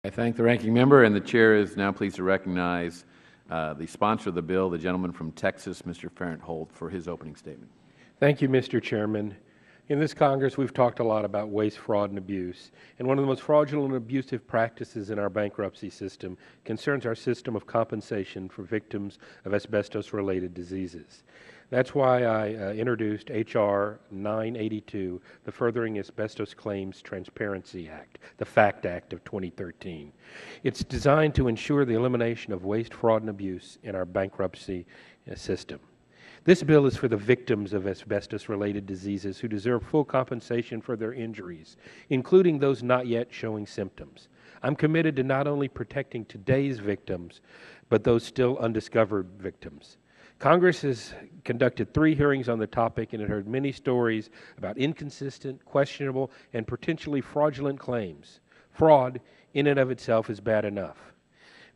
I thank the ranking member, and the chair is now pleased to recognize the sponsor of the bill, the gentleman from Texas, Mr. Farenthold, for his opening statement. Thank you, Mr. Chairman. In this Congress, we've talked a lot about waste, fraud, and abuse. And one of the most fraudulent and abusive practices in our bankruptcy system concerns our system of compensation for victims of asbestos-related diseases. That's why I introduced H.R. 982, the Furthering Asbestos Claims Transparency Act, the FACT Act of 2013. It's designed to ensure the elimination of waste, fraud, and abuse in our bankruptcy system. This bill is for the victims of asbestos-related diseases who deserve full compensation for their injuries, including those not yet showing symptoms. I'm committed to not only protecting today's victims, but those still undiscovered victims. Congress has conducted 3 hearings on the topic, and it heard many stories about inconsistent, questionable, and potentially fraudulent claims. Fraud, in and of itself, is bad enough.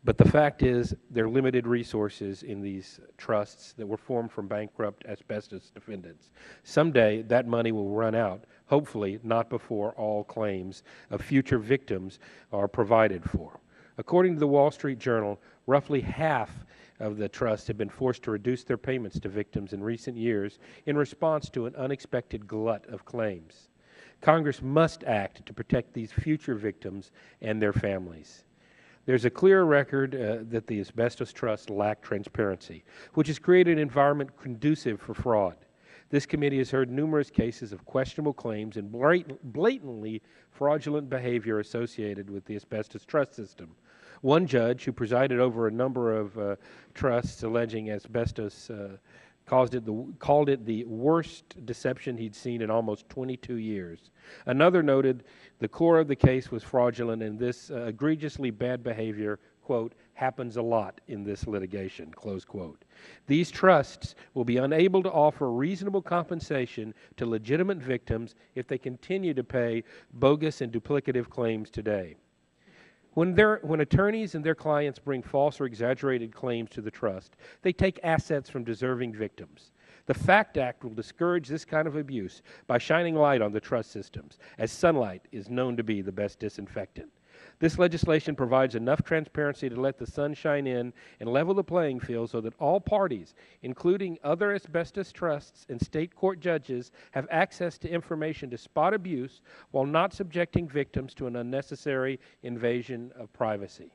But the fact is, there are limited resources in these trusts that were formed from bankrupt asbestos defendants. Someday, that money will run out, hopefully not before all claims of future victims are provided for. According to the Wall Street Journal, roughly half of the trusts have been forced to reduce their payments to victims in recent years in response to an unexpected glut of claims. Congress must act to protect these future victims and their families. There's a clear record that the Asbestos Trust lacked transparency, which has created an environment conducive for fraud. This committee has heard numerous cases of questionable claims and blatantly fraudulent behavior associated with the Asbestos Trust System. One judge who presided over a number of trusts alleging asbestos called it the worst deception he'd seen in almost 22 years. Another noted the core of the case was fraudulent, and this egregiously bad behavior, quote, happens a lot in this litigation, close quote. These trusts will be unable to offer reasonable compensation to legitimate victims if they continue to pay bogus and duplicative claims today. When attorneys and their clients bring false or exaggerated claims to the trust, they take assets from deserving victims. The FACT Act will discourage this kind of abuse by shining light on the trust systems, as sunlight is known to be the best disinfectant. This legislation provides enough transparency to let the sun shine in and level the playing field so that all parties, including other asbestos trusts and state court judges, have access to information to spot abuse while not subjecting victims to an unnecessary invasion of privacy.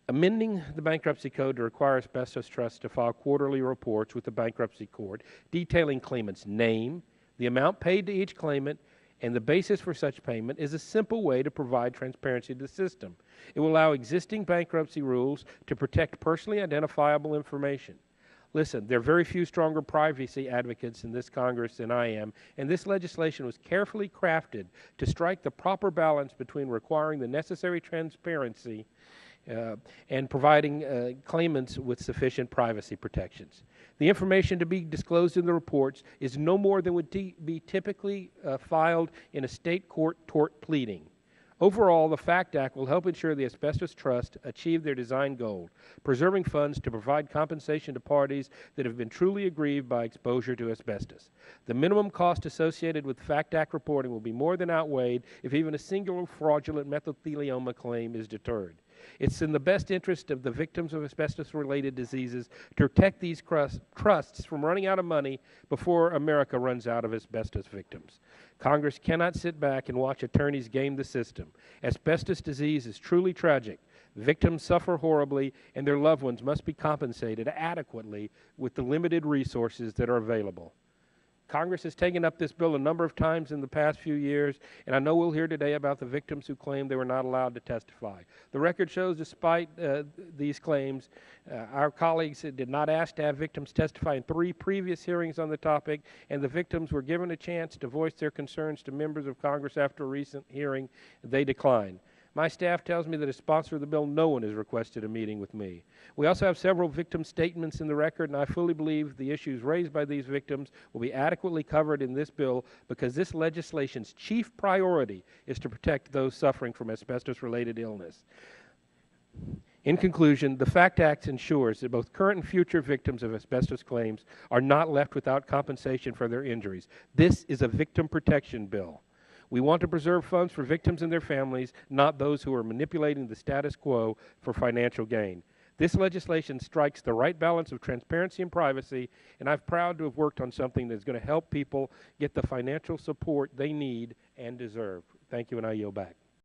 Amending the bankruptcy code to require asbestos trusts to file quarterly reports with the bankruptcy court detailing claimant's name, the amount paid to each claimant, and the basis for such payment is a simple way to provide transparency to the system. It will allow existing bankruptcy rules to protect personally identifiable information. Listen, there are very few stronger privacy advocates in this Congress than I am, and this legislation was carefully crafted to strike the proper balance between requiring the necessary transparency and providing claimants with sufficient privacy protections. The information to be disclosed in the reports is no more than would be typically filed in a state court tort pleading. Overall, the FACT Act will help ensure the Asbestos Trust achieve their design goal, preserving funds to provide compensation to parties that have been truly aggrieved by exposure to asbestos. The minimum cost associated with FACT Act reporting will be more than outweighed if even a single fraudulent mesothelioma claim is deterred. It's in the best interest of the victims of asbestos-related diseases to protect these trusts from running out of money before America runs out of asbestos victims. Congress cannot sit back and watch attorneys game the system. Asbestos disease is truly tragic. Victims suffer horribly, and their loved ones must be compensated adequately with the limited resources that are available. Congress has taken up this bill a number of times in the past few years, and I know we'll hear today about the victims who claimed they were not allowed to testify. The record shows despite these claims, our colleagues did not ask to have victims testify in 3 previous hearings on the topic, and the victims were given a chance to voice their concerns to members of Congress after a recent hearing. They declined. My staff tells me that as sponsor of the bill, no one has requested a meeting with me. We also have several victim statements in the record, and I fully believe the issues raised by these victims will be adequately covered in this bill because this legislation's chief priority is to protect those suffering from asbestos-related illness. In conclusion, the FACT Act ensures that both current and future victims of asbestos claims are not left without compensation for their injuries. This is a victim protection bill. We want to preserve funds for victims and their families, not those who are manipulating the status quo for financial gain. This legislation strikes the right balance of transparency and privacy, and I'm proud to have worked on something that's going to help people get the financial support they need and deserve. Thank you, and I yield back.